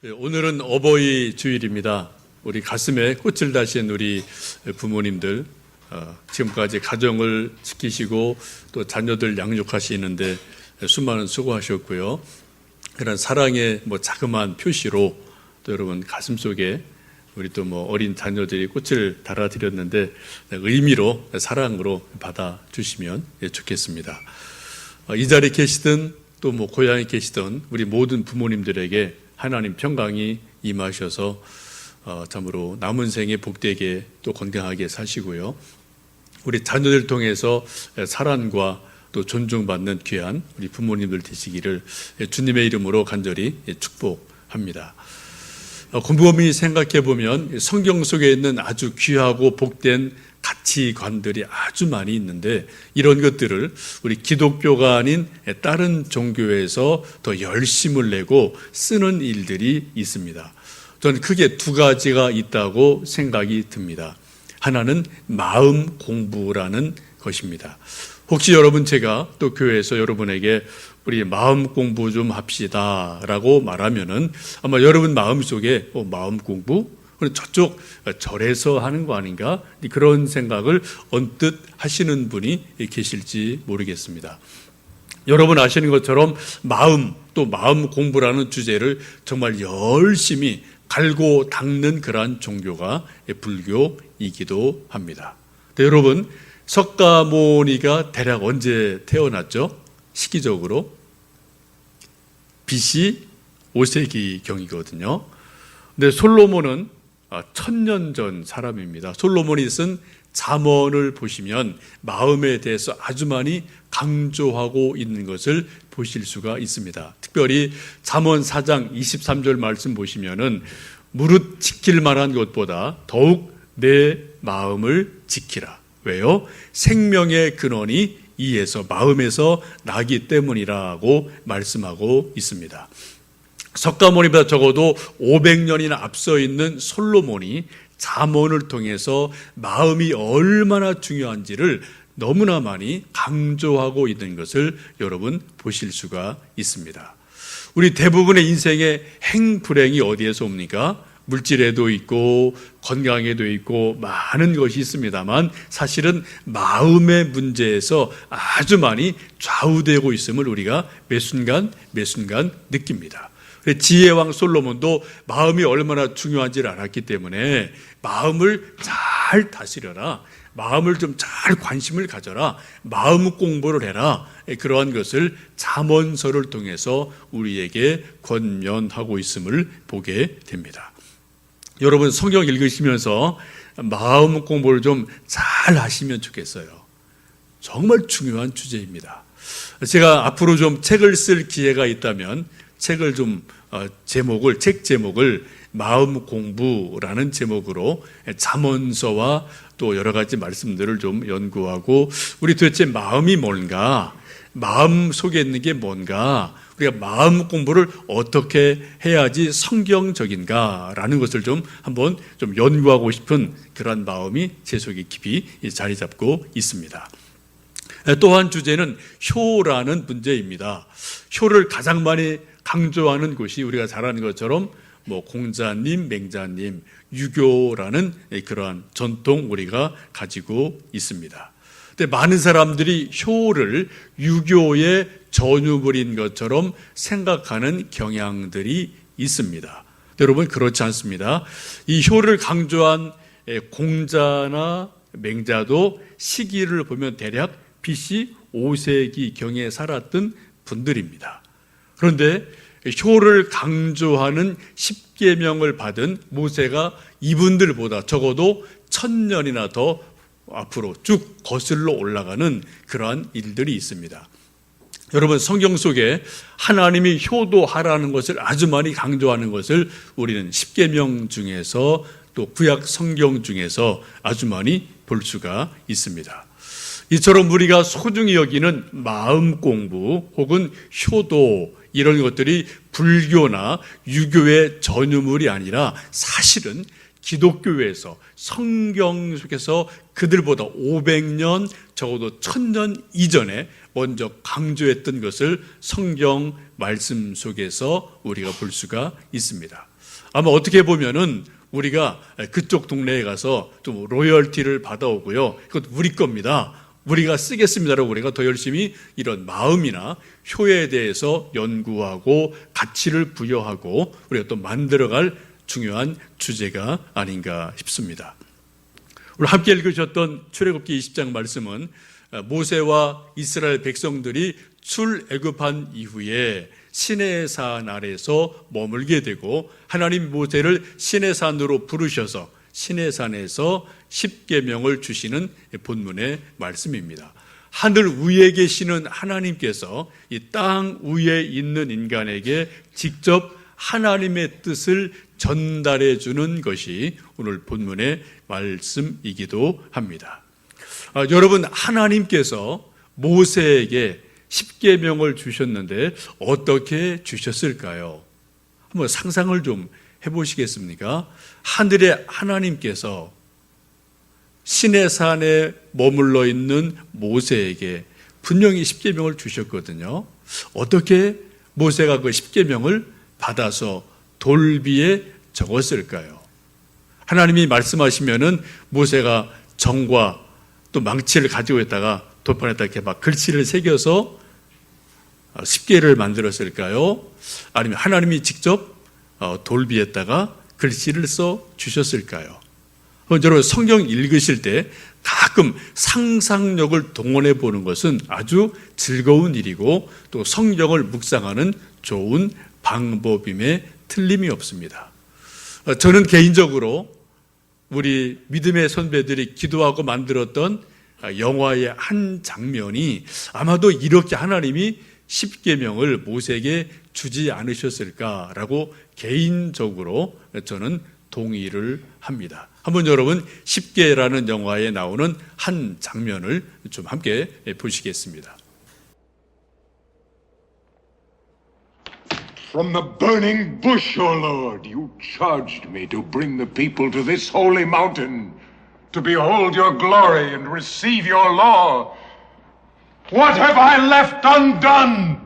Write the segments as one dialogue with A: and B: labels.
A: 오늘은 어버이 주일입니다. 우리 가슴에 꽃을 다신 우리 부모님들, 지금까지 가정을 지키시고 또 자녀들 양육하시는데 수많은 수고하셨고요. 그런 사랑의 자그마한 표시로 또 여러분 가슴속에 우리 또 어린 자녀들이 꽃을 달아드렸는데 의미로, 사랑으로 받아주시면 좋겠습니다. 이 자리에 계시든 또 고향에 계시든 우리 모든 부모님들에게 하나님 평강이 임하셔서 참으로 남은 생에 복되게 또 건강하게 사시고요. 우리 자녀들 통해서 사랑과 또 존중받는 귀한 우리 부모님들 되시기를 주님의 이름으로 간절히 축복합니다. 곰곰이 생각해 보면 성경 속에 있는 아주 귀하고 복된 가치관들이 아주 많이 있는데 이런 것들을 우리 기독교가 아닌 다른 종교에서 더 열심을 내고 쓰는 일들이 있습니다. 저는 크게 두 가지가 있다고 생각이 듭니다. 하나는 마음 공부라는 것입니다. 혹시 여러분 제가 또 교회에서 여러분에게 우리 마음 공부 좀 합시다 라고 말하면은 아마 여러분 마음속에 마음 공부? 저쪽 절에서 하는 거 아닌가? 그런 생각을 언뜻 하시는 분이 계실지 모르겠습니다. 여러분 아시는 것처럼 마음 또 마음 공부라는 주제를 정말 열심히 갈고 닦는 그러한 종교가 불교이기도 합니다. 여러분 석가모니가 대략 언제 태어났죠? 시기적으로 BC 5세기경이거든요. 근데 솔로몬은 1000년 전 사람입니다. 솔로몬이 쓴 잠언을 보시면 마음에 대해서 아주 많이 강조하고 있는 것을 보실 수가 있습니다. 특별히 잠언 4장 23절 말씀 보시면은 무릇 지킬 만한 것보다 더욱 내 마음을 지키라. 왜요? 생명의 근원이 이에서 마음에서 나기 때문이라고 말씀하고 있습니다. 석가모니보다 적어도 500년이나 앞서 있는 솔로몬이 잠언을 통해서 마음이 얼마나 중요한지를 너무나 많이 강조하고 있는 것을 여러분 보실 수가 있습니다. 우리 대부분의 인생의 행불행이 어디에서 옵니까? 물질에도 있고 건강에도 있고 많은 것이 있습니다만 사실은 마음의 문제에서 아주 많이 좌우되고 있음을 우리가 매 순간 느낍니다. 지혜왕 솔로몬도 마음이 얼마나 중요한지를 알았기 때문에 마음을 잘 다스려라, 마음을 좀 잘 관심을 가져라, 마음 공부를 해라, 그러한 것을 잠언서를 통해서 우리에게 권면하고 있음을 보게 됩니다. 여러분 성경 읽으시면서 마음 공부를 좀 잘 하시면 좋겠어요. 정말 중요한 주제입니다. 제가 앞으로 좀 책을 쓸 기회가 있다면 책을 좀 책 제목을 마음 공부라는 제목으로 잠언서와 또 여러 가지 말씀들을 좀 연구하고 우리 도대체 마음이 뭔가, 마음 속에 있는 게 뭔가, 우리가 마음 공부를 어떻게 해야지 성경적인가라는 것을 좀 한번 좀 연구하고 싶은 그런 마음이 제 속에 깊이 자리 잡고 있습니다. 또한 주제는 효라는 문제입니다. 효를 가장 많이 강조하는 곳이 우리가 잘 아는 것처럼 공자님, 맹자님, 유교라는 그러한 전통 우리가 가지고 있습니다. 근데 많은 사람들이 효를 유교의 전유물인 것처럼 생각하는 경향들이 있습니다. 여러분 그렇지 않습니다. 이 효를 강조한 공자나 맹자도 시기를 보면 대략 BC 5세기경에 살았던 분들입니다. 그런데 효를 강조하는 10계명을 받은 모세가 이분들보다 적어도 1000년이나 더 앞으로 쭉 거슬러 올라가는 그러한 일들이 있습니다. 여러분 성경 속에 하나님이 효도하라는 것을 아주 많이 강조하는 것을 우리는 10계명 중에서 또 구약 성경 중에서 아주 많이 볼 수가 있습니다. 이처럼 우리가 소중히 여기는 마음 공부 혹은 효도 이런 것들이 불교나 유교의 전유물이 아니라 사실은 기독교에서 성경 속에서 그들보다 500년 적어도 1000년 이전에 먼저 강조했던 것을 성경 말씀 속에서 우리가 볼 수가 있습니다. 아마 어떻게 보면은 우리가 그쪽 동네에 가서 좀 로열티를 받아오고요, 이것 우리 겁니다, 우리가 쓰겠습니다라고 우리가 더 열심히 이런 마음이나 효에 대해서 연구하고 가치를 부여하고 우리가 또 만들어갈 중요한 주제가 아닌가 싶습니다. 오늘 함께 읽으셨던 출애굽기 20장 말씀은 모세와 이스라엘 백성들이 출애굽한 이후에 시내산 아래서 머물게 되고 하나님 모세를 시내산으로 부르셔서 시내산에서 십계명을 주시는 본문의 말씀입니다. 하늘 위에 계시는 하나님께서 이 땅 위에 있는 인간에게 직접 하나님의 뜻을 전달해 주는 것이 오늘 본문의 말씀이기도 합니다. 여러분, 하나님께서 모세에게 십계명을 주셨는데 어떻게 주셨을까요? 한번 상상을 좀 해보시겠습니까? 하늘의 하나님께서 시내산에 머물러 있는 모세에게 분명히 십계명을 주셨거든요. 어떻게 모세가 그 십계명을 받아서 돌비에 적었을까요? 하나님이 말씀하시면은 모세가 정과 또 망치를 가지고 있다가 돌판에다 이렇게 막 글씨를 새겨서 십계를 만들었을까요? 아니면 하나님이 직접 돌비에다가 글씨를 써 주셨을까요? 여러분, 성경 읽으실 때 가끔 상상력을 동원해 보는 것은 아주 즐거운 일이고 또 성경을 묵상하는 좋은 방법임에 틀림이 없습니다. 저는 개인적으로 우리 믿음의 선배들이 기도하고 만들었던 영화의 한 장면이 아마도 이렇게 하나님이 십계명을 모세에게 주지 않으셨을까라고 개인적으로 저는 동의를 합니다. 한번 여러분, 십계라는 영화에 나오는 한 장면을 좀 함께 보시겠습니다.
B: From the burning bush, O Lord, you charged me to bring the people to this holy mountain, to behold your glory and receive your law. What have I left undone?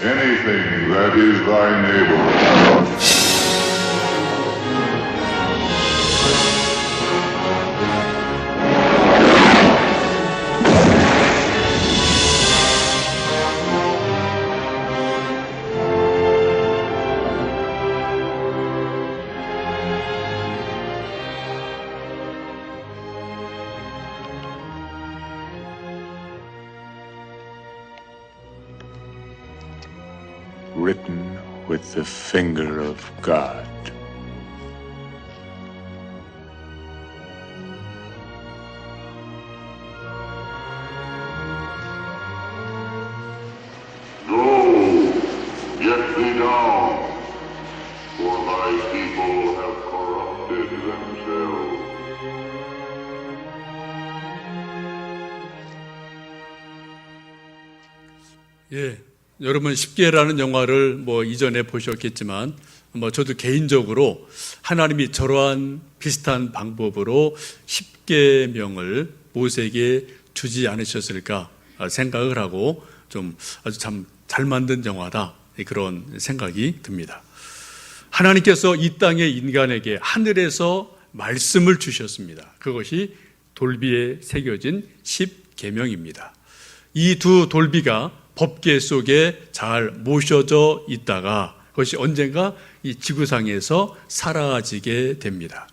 C: Anything that is thy neighbor.
B: Written with the finger of God.
C: themselves.
A: 예, 여러분 10계라는 영화를 이전에 보셨겠지만 저도 개인적으로 하나님이 저러한 비슷한 방법으로 10계명을 모세에게 주지 않으셨을까 생각을 하고 좀 아주 참 잘 만든 영화다 그런 생각이 듭니다. 하나님께서 이 땅의 인간에게 하늘에서 말씀을 주셨습니다. 그것이 돌비에 새겨진 10계명입니다. 이 두 돌비가 법계 속에 잘 모셔져 있다가 그것이 언젠가 이 지구상에서 사라지게 됩니다.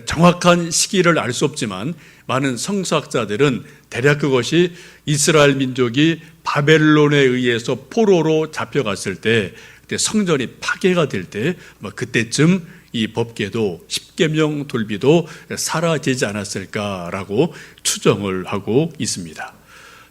A: 정확한 시기를 알 수 없지만 많은 성서학자들은 대략 그것이 이스라엘 민족이 바벨론에 의해서 포로로 잡혀갔을 때 그때 성전이 파괴가 될 때 그때쯤 이 법궤도 10계명 돌비도 사라지지 않았을까라고 추정을 하고 있습니다.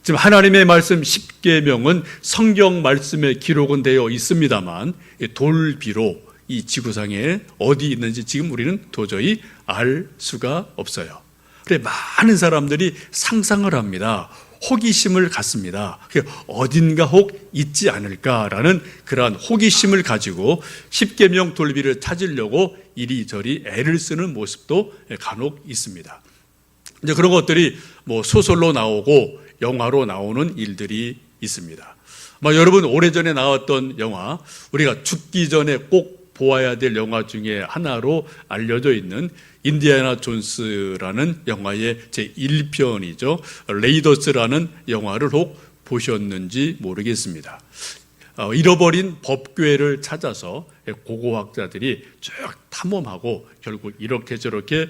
A: 지금 하나님의 말씀 10계명은 성경 말씀에 기록은 되어 있습니다만 돌비로 이 지구상에 어디 있는지 지금 우리는 도저히 알 수가 없어요. 그래 많은 사람들이 상상을 합니다. 호기심을 갖습니다. 어딘가 혹 있지 않을까라는 그러한 호기심을 가지고 10계명 돌비를 찾으려고 이리저리 애를 쓰는 모습도 간혹 있습니다. 이제 그런 것들이 소설로 나오고 영화로 나오는 일들이 있습니다. 여러분 오래전에 나왔던 영화, 우리가 죽기 전에 꼭 보아야 될 영화 중에 하나로 알려져 있는 인디애나 존스라는 영화의 제1편이죠. 레이더스라는 영화를 혹 보셨는지 모르겠습니다. 잃어버린 법궤를 찾아서 고고학자들이 쭉 탐험하고 결국 이렇게 저렇게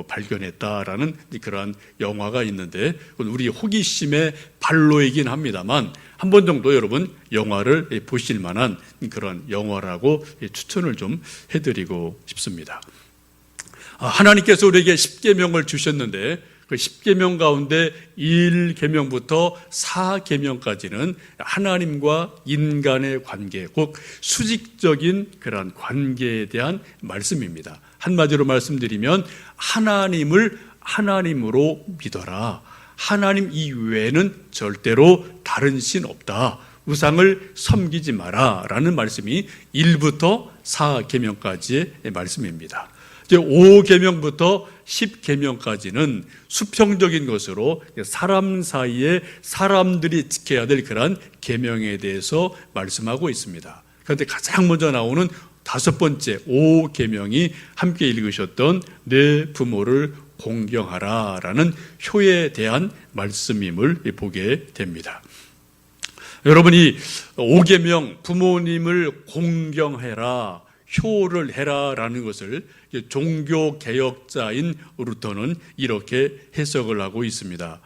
A: 발견했다라는 그러한 영화가 있는데 우리 호기심의 발로이긴 합니다만 한 번 정도 여러분 영화를 보실 만한 그런 영화라고 추천을 좀 해드리고 싶습니다. 하나님께서 우리에게 10계명을 주셨는데 그 10계명 가운데 1계명부터 4계명까지는 하나님과 인간의 관계, 곧 수직적인 그런 관계에 대한 말씀입니다. 한마디로 말씀드리면 하나님을 하나님으로 믿어라. 하나님 이외에는 절대로 다른 신 없다. 우상을 섬기지 마라 라는 말씀이 1부터 4계명까지의 말씀입니다. 5계명부터 10계명까지는 수평적인 것으로 사람 사이에 사람들이 지켜야 될 그런 계명에 대해서 말씀하고 있습니다. 그런데 가장 먼저 나오는 5번째 5계명이 함께 읽으셨던 내 부모를 공경하라 라는 효에 대한 말씀임을 보게 됩니다. 여러분이 5계명 부모님을 공경해라, 효를 해라라는 것을 종교개혁자인 루터는 이렇게 해석을 하고 있습니다.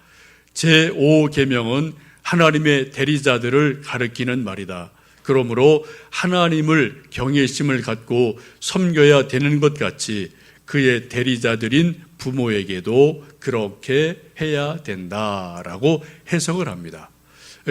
A: 제5계명은 하나님의 대리자들을 가리키는 말이다. 그러므로 하나님을 경외심을 갖고 섬겨야 되는 것 같이 그의 대리자들인 부모에게도 그렇게 해야 된다라고 해석을 합니다.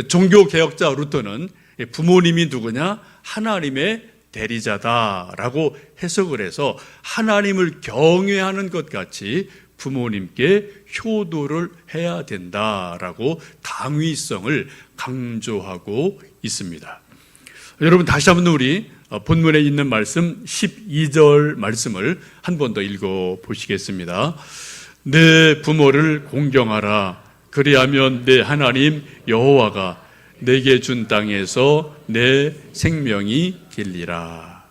A: 종교개혁자 루터는 부모님이 누구냐? 하나님의 대리자다라고 해석을 해서 하나님을 경외하는 것 같이 부모님께 효도를 해야 된다라고 당위성을 강조하고 있습니다. 여러분 다시 한번 우리 본문에 있는 말씀 12절 말씀을 한 번 더 읽어 보시겠습니다. 내 부모를 공경하라. 그리하면 내 하나님 여호와가 내게 준 땅에서 내 생명이 길리라.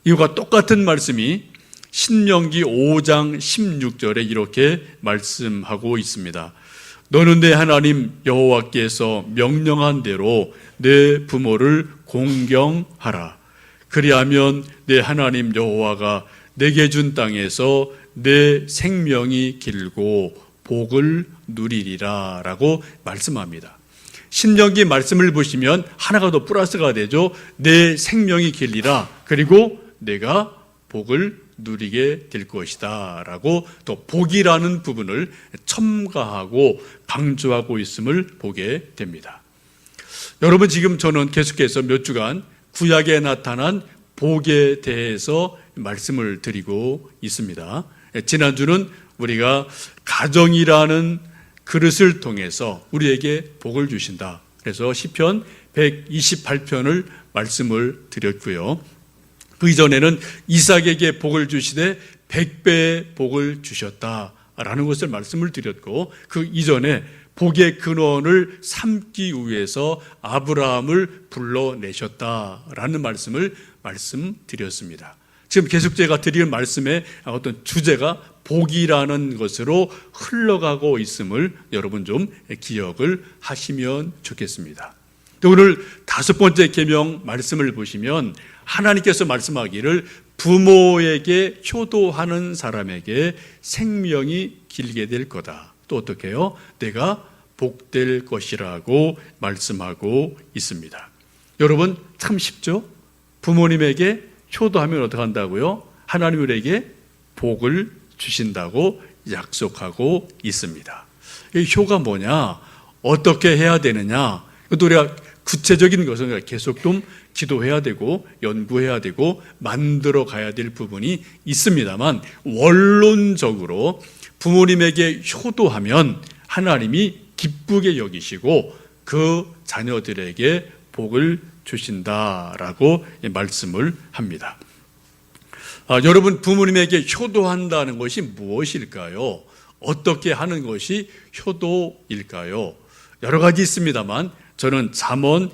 A: 이와 똑같은 말씀이 신명기 5장 16절에 이렇게 말씀하고 있습니다. 너는 내 하나님 여호와께서 명령한 대로 내 부모를 공경하라. 그리하면 내 하나님 여호와가 내게 준 땅에서 내 생명이 길고 복을 누리리라 라고 말씀합니다. 신명기 말씀을 보시면 하나가 더 플러스가 되죠. 내 생명이 길리라. 그리고 내가 복을 누리게 될 것이다 라고 또 복이라는 부분을 첨가하고 강조하고 있음을 보게 됩니다. 여러분 지금 저는 계속해서 몇 주간 구약에 나타난 복에 대해서 말씀을 드리고 있습니다. 지난주는 우리가 가정이라는 그릇을 통해서 우리에게 복을 주신다. 그래서 시편 128편을 말씀을 드렸고요. 그 이전에는 이삭에게 복을 주시되 100배의 복을 주셨다라는 것을 말씀을 드렸고, 그 이전에 복의 근원을 삼기 위해서 아브라함을 불러내셨다라는 말씀을 말씀드렸습니다. 지금 계속 제가 드리는 말씀의 어떤 주제가 복이라는 것으로 흘러가고 있음을 여러분 좀 기억을 하시면 좋겠습니다. 오늘 5번째 계명 말씀을 보시면 하나님께서 말씀하기를 부모에게 효도하는 사람에게 생명이 길게 될 거다. 또 어떻게 해요? 내가 복될 것이라고 말씀하고 있습니다. 여러분 참 쉽죠? 부모님에게 효도하면 어떻게 한다고요? 하나님 우리에게 복을 주신다고 약속하고 있습니다. 이 효가 뭐냐? 어떻게 해야 되느냐? 또 우리가 구체적인 것은 계속 좀 기도해야 되고 연구해야 되고 만들어 가야 될 부분이 있습니다만, 원론적으로 부모님에게 효도하면 하나님이 기쁘게 여기시고 그 자녀들에게 복을 주신다라고 말씀을 합니다. 여러분, 부모님에게 효도한다는 것이 무엇일까요? 어떻게 하는 것이 효도일까요? 여러 가지 있습니다만 저는 잠언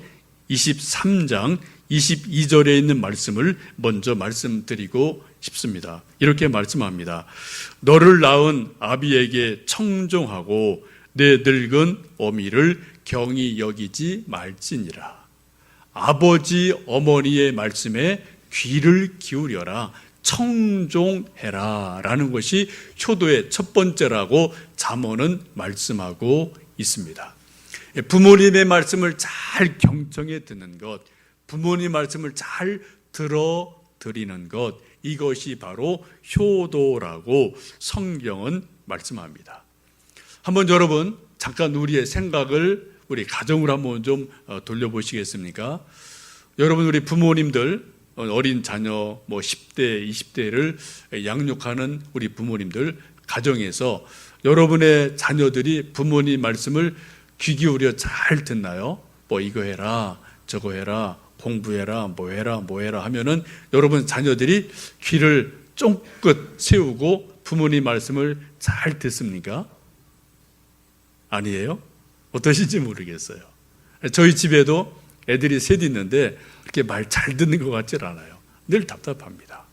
A: 23장 22절에 있는 말씀을 먼저 말씀드리고 싶습니다. 이렇게 말씀합니다. 너를 낳은 아비에게 청종하고 내 늙은 어미를 경히 여기지 말지니라. 아버지 어머니의 말씀에 귀를 기울여라, 청종해라 라는 것이 효도의 첫 번째라고 잠언은 말씀하고 있습니다. 부모님의 말씀을 잘 경청해 듣는 것, 부모님 말씀을 잘 들어드리는 것, 이것이 바로 효도라고 성경은 말씀합니다. 한번 여러분 잠깐 우리의 생각을 우리 가정으로 한번 좀 돌려보시겠습니까? 여러분, 우리 부모님들, 어린 자녀 10대, 20대를 양육하는 우리 부모님들 가정에서 여러분의 자녀들이 부모님 말씀을 귀 기울여 잘 듣나요? 뭐 이거 해라, 저거 해라, 공부해라, 뭐 해라 하면은 여러분 자녀들이 귀를 쫑긋 세우고 부모님 말씀을 잘 듣습니까? 아니에요? 어떠신지 모르겠어요. 저희 집에도 애들이 셋 있는데 그렇게 말 잘 듣는 것 같질 않아요. 늘 답답합니다.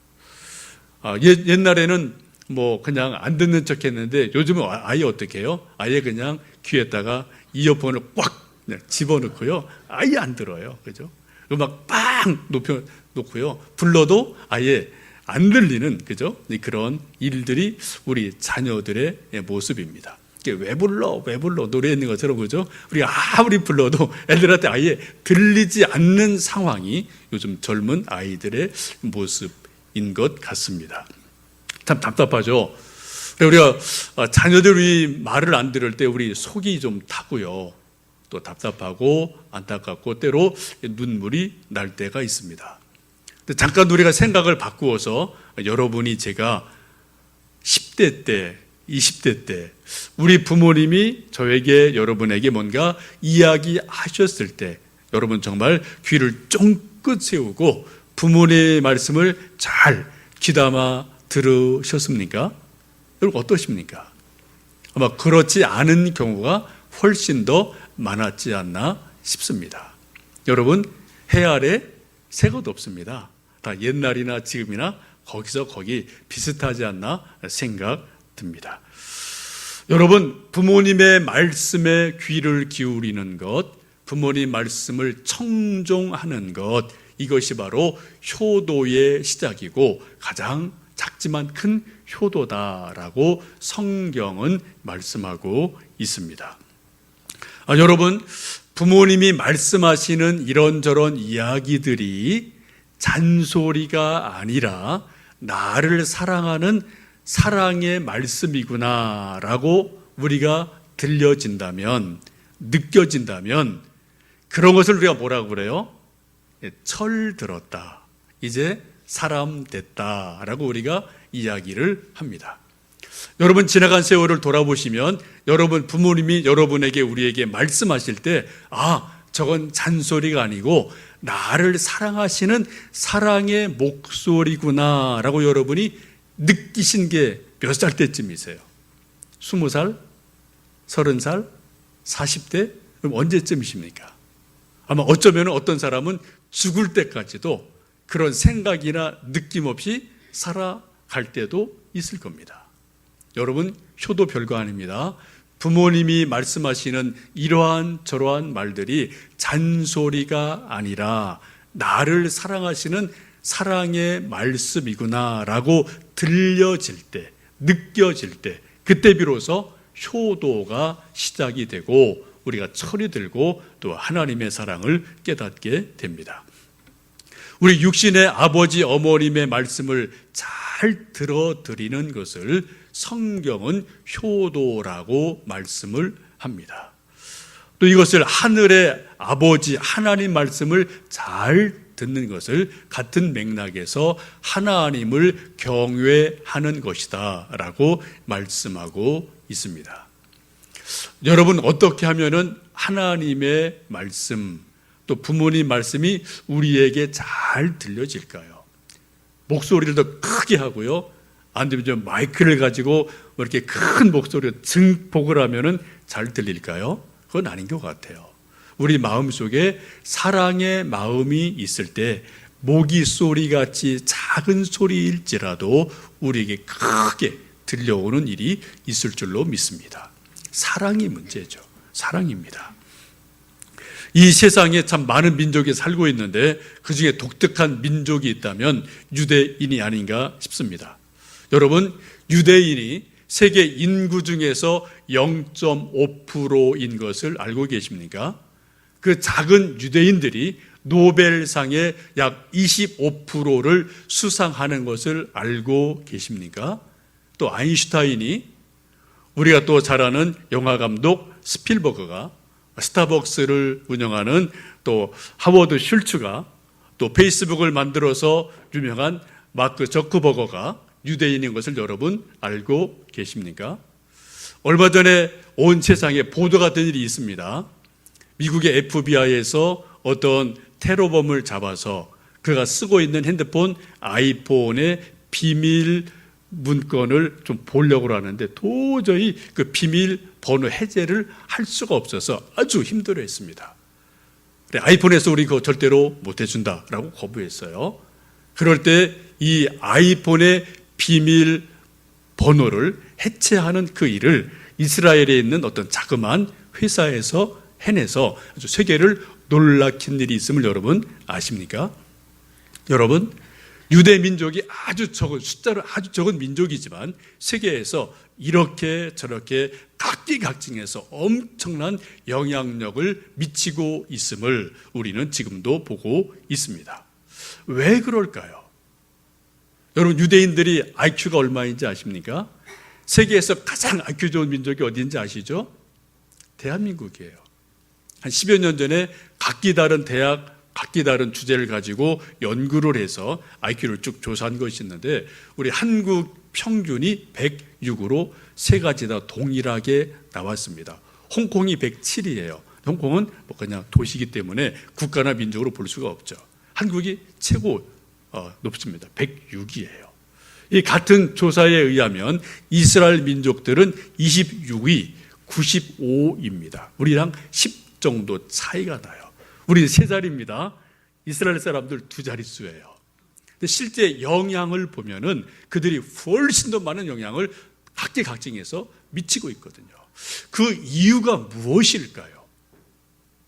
A: 옛날에는 뭐 그냥 안 듣는 척 했는데 요즘은 아예 어떻게 해요? 아예 그냥 귀에다가 이어폰을 꽉 집어넣고요. 아예 안 들어요. 그죠? 음악 빵 높여놓고요. 불러도 아예 안 들리는, 그죠? 그런 일들이 우리 자녀들의 모습입니다. 왜 불러 노래하는 것처럼, 그죠? 우리가 아무리 불러도 애들한테 아예 들리지 않는 상황이 요즘 젊은 아이들의 모습인 것 같습니다. 참 답답하죠. 우리가 자녀들이 말을 안 들을 때 우리 속이 좀 타고요, 또 답답하고 안타깝고 때로 눈물이 날 때가 있습니다. 잠깐 우리가 생각을 바꾸어서 여러분이 제가 10대 때, 20대 때 우리 부모님이 저에게, 여러분에게 뭔가 이야기하셨을 때 여러분 정말 귀를 쫑긋 세우고 부모님의 말씀을 잘 귀담아 들으셨습니까? 여러분 어떠십니까? 아마 그렇지 않은 경우가 훨씬 더 많았지 않나 싶습니다. 여러분, 해 아래 새 것 없습니다. 다 옛날이나 지금이나 거기서 거기 비슷하지 않나 생각 듭니다. 여러분, 부모님의 말씀에 귀를 기울이는 것, 부모님 말씀을 청종하는 것, 이것이 바로 효도의 시작이고 가장 작지만 큰 효도다라고 성경은 말씀하고 있습니다. 여러분, 부모님이 말씀하시는 이런저런 이야기들이 잔소리가 아니라 나를 사랑하는 사랑의 말씀이구나라고 우리가 들려진다면, 느껴진다면 그런 것을 우리가 뭐라고 그래요? 철 들었다, 이제 사람 됐다라고 우리가 이야기를 합니다. 여러분 지나간 세월을 돌아보시면 여러분 부모님이 여러분에게 우리에게 말씀하실 때 저건 잔소리가 아니고 나를 사랑하시는 사랑의 목소리구나 라고 여러분이 느끼신 게 몇 살 때쯤이세요? 20살? 30살? 40대? 그럼 언제쯤이십니까? 아마 어쩌면 어떤 사람은 죽을 때까지도 그런 생각이나 느낌 없이 살아갈 때도 있을 겁니다. 여러분, 효도 별거 아닙니다. 부모님이 말씀하시는 이러한 저러한 말들이 잔소리가 아니라 나를 사랑하시는 사랑의 말씀이구나라고 들려질 때, 느껴질 때, 그때 비로소 효도가 시작이 되고 우리가 철이 들고 또 하나님의 사랑을 깨닫게 됩니다. 우리 육신의 아버지 어머님의 말씀을 잘 들어드리는 것을 성경은 효도라고 말씀을 합니다. 또 이것을 하늘의 아버지 하나님 말씀을 잘 듣는 것을 같은 맥락에서 하나님을 경외하는 것이다 라고 말씀하고 있습니다. 여러분, 어떻게 하면은 하나님의 말씀 또 부모님 말씀이 우리에게 잘 들려질까요? 목소리를 더 크게 하고요, 안 되면 좀 마이크를 가지고 이렇게 큰 목소리로 증폭을 하면은 잘 들릴까요? 그건 아닌 것 같아요. 우리 마음속에 사랑의 마음이 있을 때 모기 소리같이 작은 소리일지라도 우리에게 크게 들려오는 일이 있을 줄로 믿습니다. 사랑이 문제죠. 사랑입니다. 이 세상에 참 많은 민족이 살고 있는데 그중에 독특한 민족이 있다면 유대인이 아닌가 싶습니다. 여러분, 유대인이 세계 인구 중에서 0.5%인 것을 알고 계십니까? 그 작은 유대인들이 노벨상의 약 25%를 수상하는 것을 알고 계십니까? 또 아인슈타인이, 우리가 또 잘 아는 영화감독 스필버그가, 스타벅스를 운영하는 또 하워드 슐츠가, 또 페이스북을 만들어서 유명한 마크 저크버거가 유대인인 것을 여러분 알고 계십니까? 얼마 전에 온 세상에 보도가 된 일이 있습니다. 미국의 FBI에서 어떤 테러범을 잡아서 그가 쓰고 있는 핸드폰 아이폰의 비밀 문건을 좀 보려고 하는데 도저히 그 비밀 번호 해제를 할 수가 없어서 아주 힘들어했습니다. 아이폰에서 우리 그거 절대로 못 해준다라고 거부했어요. 그럴 때 이 아이폰의 비밀 번호를 해체하는 그 일을 이스라엘에 있는 어떤 자그마한 회사에서 해내서 아주 세계를 놀라킨 일이 있음을 여러분 아십니까? 여러분, 유대 민족이 아주 적은, 숫자로 아주 적은 민족이지만 세계에서 이렇게 저렇게 각기각층에서 엄청난 영향력을 미치고 있음을 우리는 지금도 보고 있습니다. 왜 그럴까요? 여러분, 유대인들이 IQ가 얼마인지 아십니까? 세계에서 가장 IQ 좋은 민족이 어디인지 아시죠? 대한민국이에요. 한 10여 년 전에 각기 다른 대학, 각기 다른 주제를 가지고 연구를 해서 IQ를 쭉 조사한 것이 있는데 우리 한국 평균이 106으로 세 가지 다 동일하게 나왔습니다. 홍콩이 107이에요. 홍콩은 뭐 그냥 도시이기 때문에 국가나 민족으로 볼 수가 없죠. 한국이 최고 높습니다. 106이에요. 이 같은 조사에 의하면 이스라엘 민족들은 26위, 95입니다. 우리랑 10 정도 차이가 나요. 우리 세 자리입니다. 이스라엘 사람들 두 자릿수예요. 근데 실제 영향을 보면은 그들이 훨씬 더 많은 영향을 각계각층에서 미치고 있거든요. 그 이유가 무엇일까요?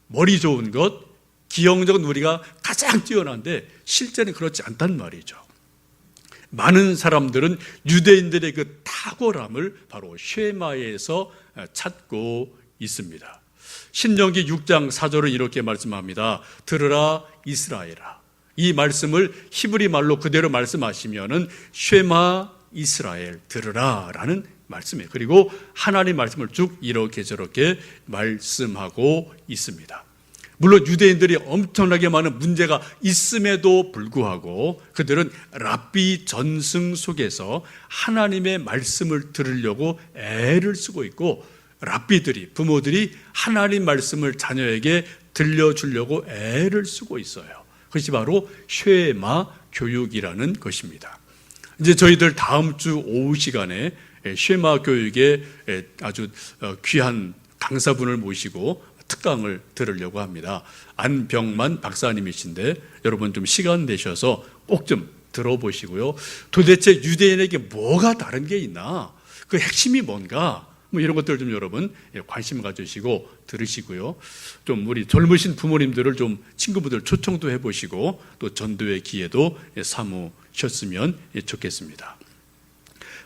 A: 머리 좋은 것, 기형적인 우리가 가장 뛰어난데 실제는 그렇지 않단 말이죠. 많은 사람들은 유대인들의 그 탁월함을 바로 쉐마에서 찾고 있습니다. 신명기 6장 4절은 이렇게 말씀합니다. 들으라 이스라엘아. 이 말씀을 히브리 말로 그대로 말씀하시면은 쉐마 이스라엘 들으라 라는 말씀이에요. 그리고 하나님 말씀을 쭉 이렇게 저렇게 말씀하고 있습니다. 물론 유대인들이 엄청나게 많은 문제가 있음에도 불구하고 그들은 랍비 전승 속에서 하나님의 말씀을 들으려고 애를 쓰고 있고, 랍비들이, 부모들이 하나님 말씀을 자녀에게 들려주려고 애를 쓰고 있어요. 그것이 바로 쉐마 교육이라는 것입니다. 이제 저희들 다음 주 오후 시간에 쉐마 교육에 아주 귀한 강사분을 모시고 특강을 들으려고 합니다. 안병만 박사님이신데 여러분 좀 시간 내셔서 꼭 좀 들어보시고요. 도대체 유대인에게 뭐가 다른 게 있나? 그 핵심이 뭔가? 뭐 이런 것들 좀 여러분 관심 가지시고 들으시고요. 좀 우리 젊으신 부모님들을 좀 친구분들 초청도 해보시고 또 전도의 기회도 삼으셨으면 좋겠습니다.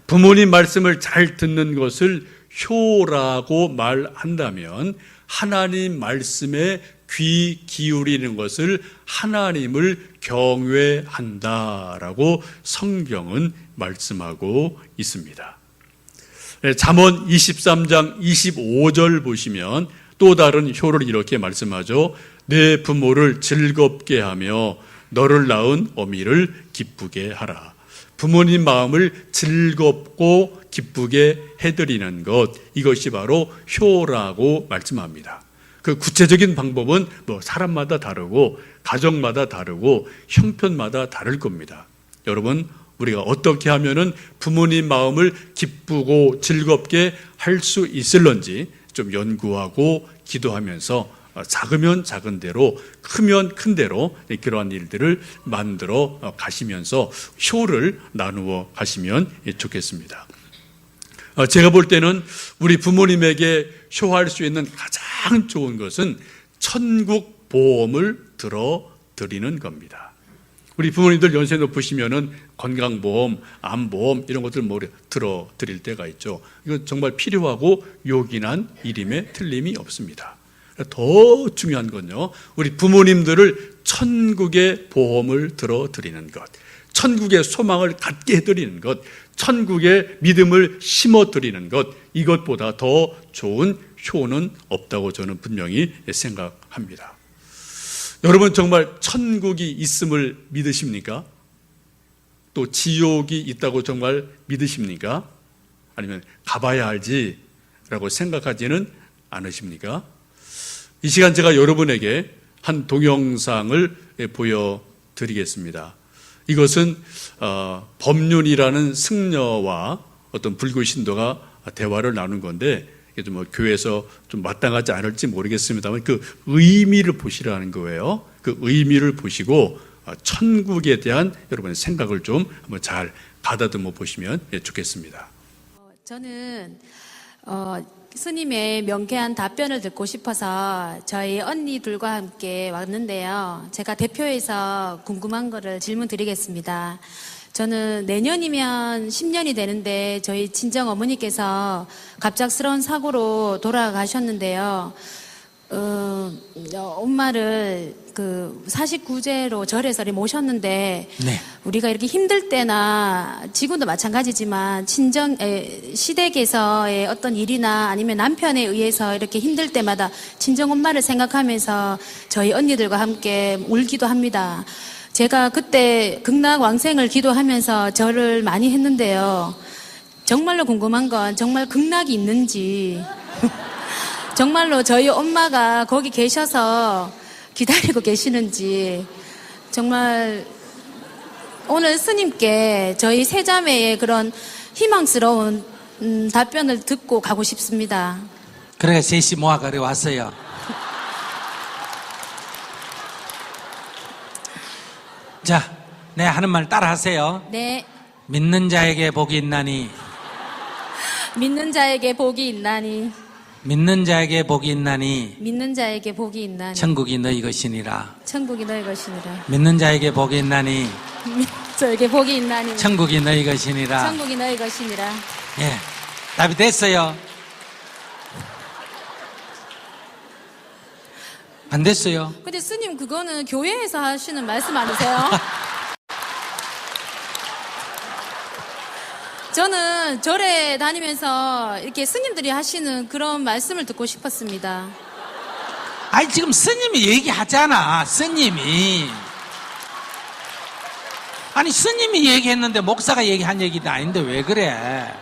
A: 부모님 말씀을 잘 듣는 것을 효라고 말한다면 하나님 말씀에 귀 기울이는 것을 하나님을 경외한다라고 성경은 말씀하고 있습니다. 잠언 23장 25절 보시면 또 다른 효를 이렇게 말씀하죠. 내 부모를 즐겁게 하며 너를 낳은 어미를 기쁘게 하라. 부모님 마음을 즐겁고 기쁘게 해드리는 것, 이것이 바로 효라고 말씀합니다. 그 구체적인 방법은 뭐 사람마다 다르고 가정마다 다르고 형편마다 다를 겁니다. 여러분, 우리가 어떻게 하면은 부모님 마음을 기쁘고 즐겁게 할 수 있을런지 좀 연구하고 기도하면서 작으면 작은 대로, 크면 큰 대로 그러한 일들을 만들어 가시면서 효를 나누어 가시면 좋겠습니다. 제가 볼 때는 우리 부모님에게 효할 수 있는 가장 좋은 것은 천국 보험을 들어 드리는 겁니다. 우리 부모님들 연세 높으시면은 건강보험, 암보험 이런 것들 들어 드릴 때가 있죠. 이건 정말 필요하고 요긴한 일임에 틀림이 없습니다. 더 중요한 건요, 우리 부모님들을 천국의 보험을 들어 드리는 것, 천국의 소망을 갖게 해드리는 것, 천국의 믿음을 심어 드리는 것, 이것보다 더 좋은 효는 없다고 저는 분명히 생각합니다. 여러분, 정말 천국이 있음을 믿으십니까? 또 지옥이 있다고 정말 믿으십니까? 아니면 가봐야 알지라고 생각하지는 않으십니까? 이 시간 제가 여러분에게 한 동영상을 보여드리겠습니다. 이것은 법륜이라는 승려와 어떤 불교 신도가 대화를 나눈 건데, 이게 좀 교회에서 좀 마땅하지 않을지 모르겠습니다만 그 의미를 보시라는 거예요. 그 의미를 보시고 천국에 대한 여러분의 생각을 좀 한번 잘 가다듬어 보시면 좋겠습니다.
D: 저는 스님의 명쾌한 답변을 듣고 싶어서 저희 언니들과 함께 왔는데요. 제가 대표해서 궁금한 거를 질문 드리겠습니다. 저는 내년이면 10년이 되는데 저희 친정 어머니께서 갑작스러운 사고로 돌아가셨는데요. 엄마를 그 49제로 절에서 모셨는데,
E: 네.
D: 우리가 이렇게 힘들 때나 지금도 마찬가지지만 시댁에서의 어떤 일이나 아니면 남편에 의해서 이렇게 힘들 때마다 친정 엄마를 생각하면서 저희 언니들과 함께 울기도 합니다. 제가 그때 극락왕생을 기도하면서 절을 많이 했는데요. 정말로 궁금한 건 정말 극락이 있는지 정말로 저희 엄마가 거기 계셔서 기다리고 계시는지, 정말 오늘 스님께 저희 세자매의 그런 희망스러운 답변을 듣고 가고 싶습니다.
E: 그래 셋이 모아가려 왔어요. 자, 네, 하는 말 따라 하세요.
D: 네.
E: 믿는 자에게 복이 있나니,
D: 믿는 자에게 복이 있나니,
E: 믿는 자에게 복이 있나니
D: 믿는 자에게 복이 있나니
E: 천국이 너희 것이니라.
D: 천국이 너희 것이니라.
E: 믿는 자에게 복이 있나니
D: 저에게 복이 있나니
E: 천국이 너희 것이니라.
D: 천국이 너희 것이니라.
E: 예, 답이 됐어요? 안 됐어요?
D: 근데 스님, 그거는 교회에서 하시는 말씀 아니세요? 저는 절에 다니면서 이렇게 스님들이 하시는 그런 말씀을 듣고 싶었습니다.
E: 아니, 지금 스님이 얘기하잖아, 스님이. 아니, 스님이 얘기했는데 목사가 얘기한 얘기도 아닌데 왜 그래?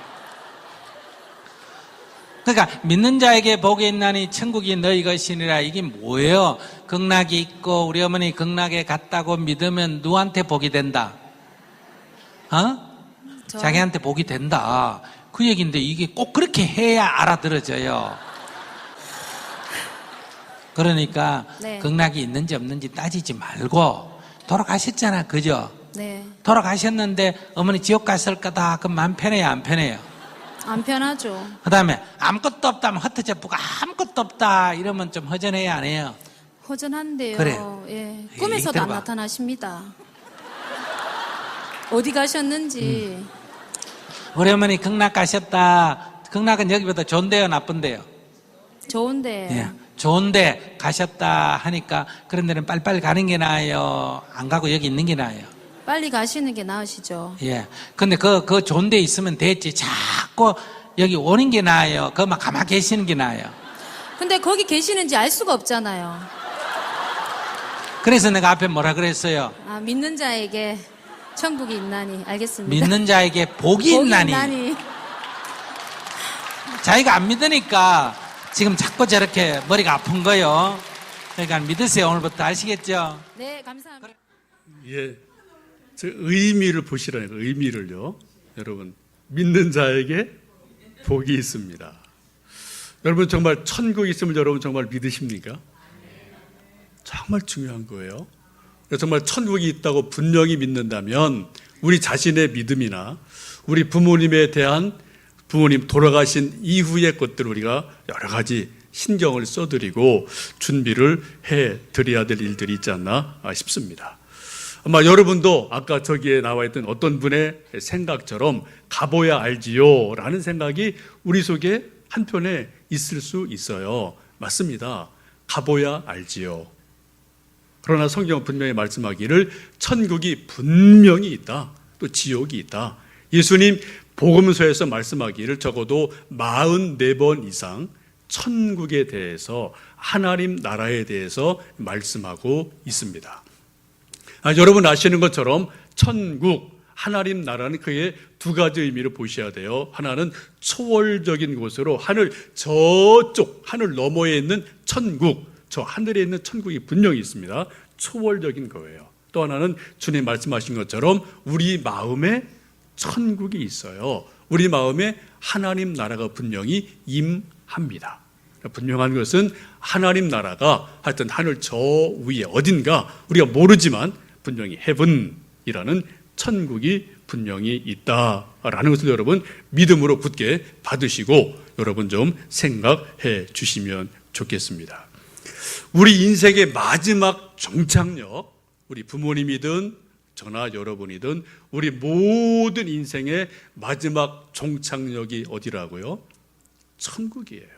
E: 그러니까 믿는 자에게 복이 있나니 천국이 너희 것이니라. 이게 뭐예요? 극락이 있고 우리 어머니 극락에 갔다고 믿으면 누구한테 복이 된다? 자기한테 복이 된다. 그 얘기인데 이게 꼭 그렇게 해야 알아들어져요. 그러니까
D: 네.
E: 극락이 있는지 없는지 따지지 말고 돌아가셨잖아, 그죠?
D: 네.
E: 돌아가셨는데 어머니 지옥 갔을 거다. 그럼 마음 편해요, 안 편해요?
D: 안 편하죠.
E: 그 다음에 아무것도 없다면 흩어져 보고 아무것도 없다 이러면 좀 허전해요, 안 해요?
D: 허전한데요.
E: 그래.
D: 예.
E: 얘기
D: 꿈에서도 안
E: 들어봐.
D: 나타나십니다. 어디 가셨는지.
E: 우리 어머니 극락 가셨다. 극락은 여기보다 좋은데요, 나쁜데요?
D: 좋은데.
E: 예. 좋은데 가셨다 하니까 그런 데는 빨리빨리 가는 게 나아요? 안 가고 여기 있는 게 나아요?
D: 빨리 가시는 게 나으시죠.
E: 예. 근데 그 좋은 데 있으면 됐지. 자꾸 여기 오는 게 나아요? 그만 가만히 계시는 게 나아요?
D: 근데 거기 계시는지 알 수가 없잖아요.
E: 그래서 내가 앞에 뭐라 그랬어요?
D: 아, 믿는 자에게 천국이 있나니. 알겠습니다.
E: 믿는 자에게 복이 있나니. 자기가 안 믿으니까 지금 자꾸 저렇게 머리가 아픈 거요. 그러니까 믿으세요. 오늘부터 아시겠죠?
D: 네, 감사합니다.
A: 예, 저 의미를 보시라니까 의미를요. 여러분 믿는 자에게 복이 있습니다. 여러분 정말 천국이 있음을 여러분 정말 믿으십니까? 정말 중요한 거예요. 정말 천국이 있다고 분명히 믿는다면 우리 자신의 믿음이나 우리 부모님에 대한 부모님 돌아가신 이후의 것들을 우리가 여러 가지 신경을 써드리고 준비를 해드려야 될 일들이 있지 않나 싶습니다. 아마 여러분도 아까 저기에 나와 있던 어떤 분의 생각처럼 가봐야 알지요 라는 생각이 우리 속에 한편에 있을 수 있어요. 맞습니다. 가봐야 알지요. 그러나 성경은 분명히 말씀하기를 천국이 분명히 있다. 또 지옥이 있다. 예수님 복음서에서 말씀하기를 적어도 44번 이상 천국에 대해서 하나님 나라에 대해서 말씀하고 있습니다. 여러분 아시는 것처럼 천국, 하나님 나라는 그의 두 가지 의미를 보셔야 돼요. 하나는 초월적인 곳으로 하늘 저쪽 하늘 너머에 있는 천국, 저 하늘에 있는 천국이 분명히 있습니다. 초월적인 거예요. 또 하나는 주님 말씀하신 것처럼 우리 마음에 천국이 있어요. 우리 마음에 하나님 나라가 분명히 임합니다. 분명한 것은 하나님 나라가 하여튼 하늘 저 위에 어딘가 우리가 모르지만 분명히 헤븐이라는 천국이 분명히 있다라는 것을 여러분 믿음으로 굳게 받으시고 여러분 좀 생각해 주시면 좋겠습니다. 우리 인생의 마지막 종착역, 우리 부모님이든 저나 여러분이든 우리 모든 인생의 마지막 종착역이 어디라고요? 천국이에요.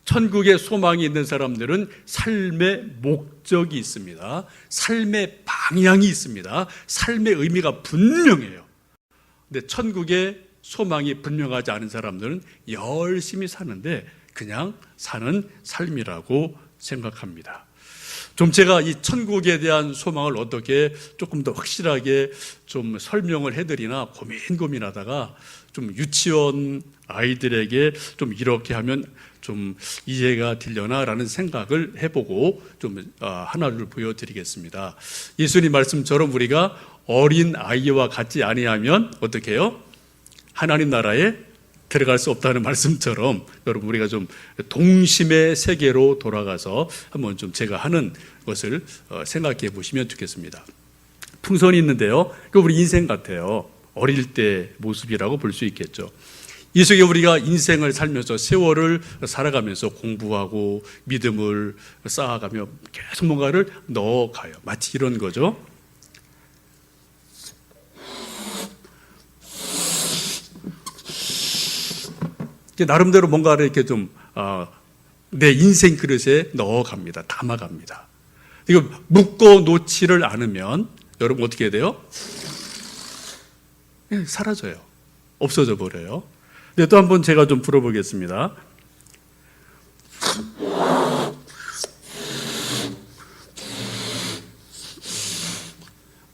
A: 천국에 소망이 있는 사람들은 삶의 목적이 있습니다. 삶의 방향이 있습니다. 삶의 의미가 분명해요. 근데 천국에 소망이 분명하지 않은 사람들은 열심히 사는데 그냥 사는 삶이라고 생각합니다. 좀 제가 이 천국에 대한 소망을 어떻게 조금 더 확실하게 좀 설명을 해드리나 고민하다가 좀 유치원 아이들에게 좀 이렇게 하면 좀 이해가 되려나라는 생각을 해보고 좀 하나를 보여드리겠습니다. 예수님 말씀처럼 우리가 어린 아이와 같지 아니하면 어떻게 해요? 하나님 나라에 들어갈 수 없다는 말씀처럼 여러분 우리가 좀 동심의 세계로 돌아가서 한번 좀 제가 하는 것을 생각해 보시면 좋겠습니다. 풍선이 있는데요. 그 우리 인생 같아요. 어릴 때 모습이라고 볼 수 있겠죠. 이 속에 우리가 인생을 살면서 세월을 살아가면서 공부하고 믿음을 쌓아가며 계속 뭔가를 넣어가요. 마치 이런 거죠. 나름대로 뭔가를 이렇게 좀 내 인생 그릇에 넣어갑니다. 담아갑니다. 이거 묶어 놓지를 않으면 여러분 어떻게 해야 돼요? 사라져요. 없어져 버려요. 네, 또 한번 제가 좀 풀어보겠습니다.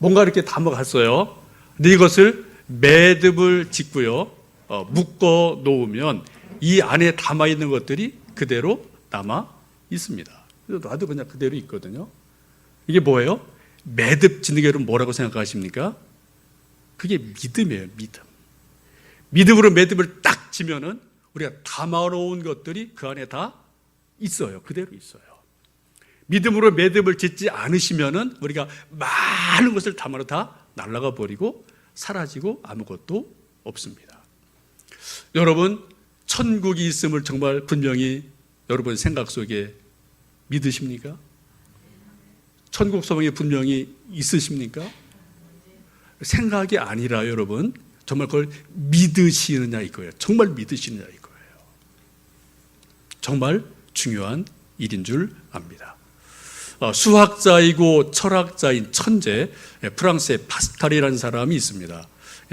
A: 뭔가 이렇게 담아갔어요. 근데 이것을 매듭을 짓고요, 묶어 놓으면 이 안에 담아 있는 것들이 그대로 남아 있습니다. 놔도 그냥 그대로 있거든요. 이게 뭐예요? 매듭 짓는 게 여러분 뭐라고 생각하십니까? 그게 믿음이에요. 믿음. 믿음으로 매듭을 딱 지면은 우리가 담아놓은 것들이 그 안에 다 있어요. 그대로 있어요. 믿음으로 매듭을 짓지 않으시면은 우리가 많은 것을 담아로 다 날아가 버리고 사라지고 아무것도 없습니다. 여러분, 천국이 있음을 정말 분명히 여러분 생각 속에 믿으십니까? 천국 소망이 분명히 있으십니까? 생각이 아니라 여러분 정말 그걸 믿으시느냐 이거예요. 정말 믿으시느냐 이거예요. 정말 중요한 일인 줄 압니다. 수학자이고 철학자인 천재 프랑스의 파스칼이라는 사람이 있습니다.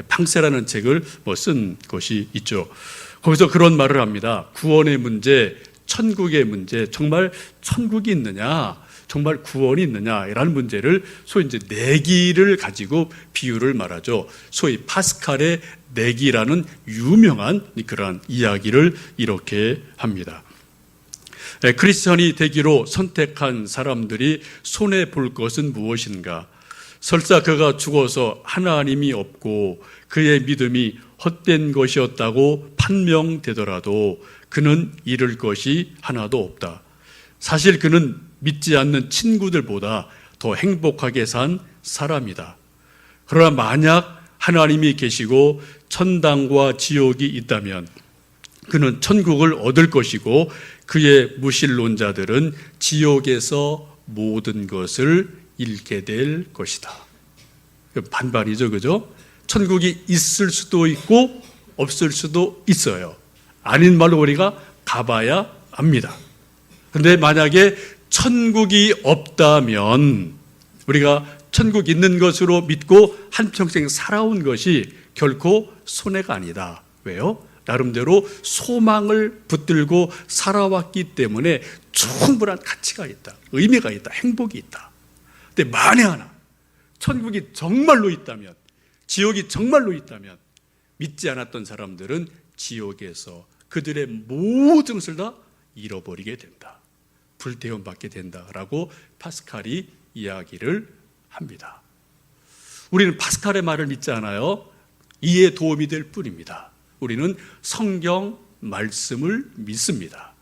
A: 팡세라는 책을 쓴 것이 있죠. 거기서 그런 말을 합니다. 구원의 문제, 천국의 문제, 정말 천국이 있느냐, 정말 구원이 있느냐라는 문제를 소위 이제 내기를 가지고 비유를 말하죠. 소위 파스칼의 내기라는 유명한 그러한 이야기를 이렇게 합니다. 크리스천이 되기로 선택한 사람들이 손해 볼 것은 무엇인가? 설사 그가 죽어서 하나님이 없고 그의 믿음이 헛된 것이었다고 판명되더라도 그는 잃을 것이 하나도 없다. 사실 그는 믿지 않는 친구들보다 더 행복하게 산 사람이다. 그러나 만약 하나님이 계시고 천당과 지옥이 있다면 그는 천국을 얻을 것이고 그의 무신론자들은 지옥에서 모든 것을 잃게 될 것이다. 반반이죠, 그죠? 천국이 있을 수도 있고 없을 수도 있어요. 아닌 말로 우리가 가봐야 압니다. 그런데 만약에 천국이 없다면 우리가 천국 있는 것으로 믿고 한평생 살아온 것이 결코 손해가 아니다. 왜요? 나름대로 소망을 붙들고 살아왔기 때문에 충분한 가치가 있다. 의미가 있다. 행복이 있다. 근데 만에 하나 천국이 정말로 있다면, 지옥이 정말로 있다면 믿지 않았던 사람들은 지옥에서 그들의 모든 것을 다 잃어버리게 된다. 불태움 받게 된다라고 파스칼이 이야기를 합니다. 우리는 파스칼의 말을 믿지 않아요. 이해에 도움이 될 뿐입니다. 우리는 성경 말씀을 믿습니다.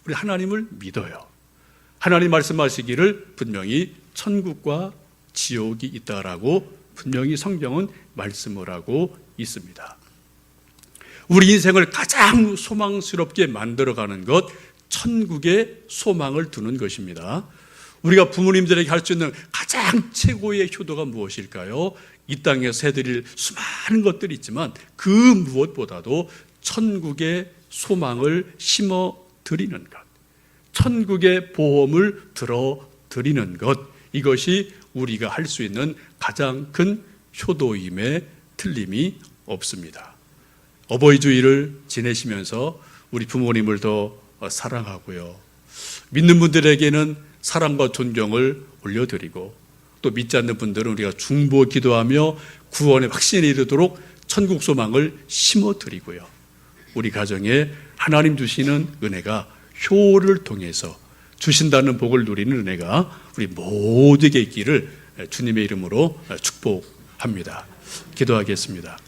A: 우리 하나님을 믿어요. 하나님 말씀하시기를 분명히 천국과 지옥이 있다라고 분명히 성경은 말씀을 하고 있습니다. 우리 인생을 가장 소망스럽게 만들어가는 것, 천국에 소망을 두는 것입니다. 우리가 부모님들에게 할 수 있는 가장 최고의 효도가 무엇일까요? 이 땅에서 해드릴 수많은 것들이 있지만 그 무엇보다도 천국의 소망을 심어드리는 것, 천국의 보험을 들어드리는 것, 이것이 우리가 할 수 있는 가장 큰 효도임에 틀림이 없습니다. 어버이 주일을 지내시면서 우리 부모님을 더 사랑하고요, 믿는 분들에게는 사랑과 존경을 올려드리고 또 믿지 않는 분들은 우리가 중보 기도하며 구원의 확신에 이르도록 천국 소망을 심어드리고요, 우리 가정에 하나님 주시는 은혜가 효를 통해서 주신다는 복을 누리는 은혜가 우리 모두에게 있기를 주님의 이름으로 축복합니다. 기도하겠습니다.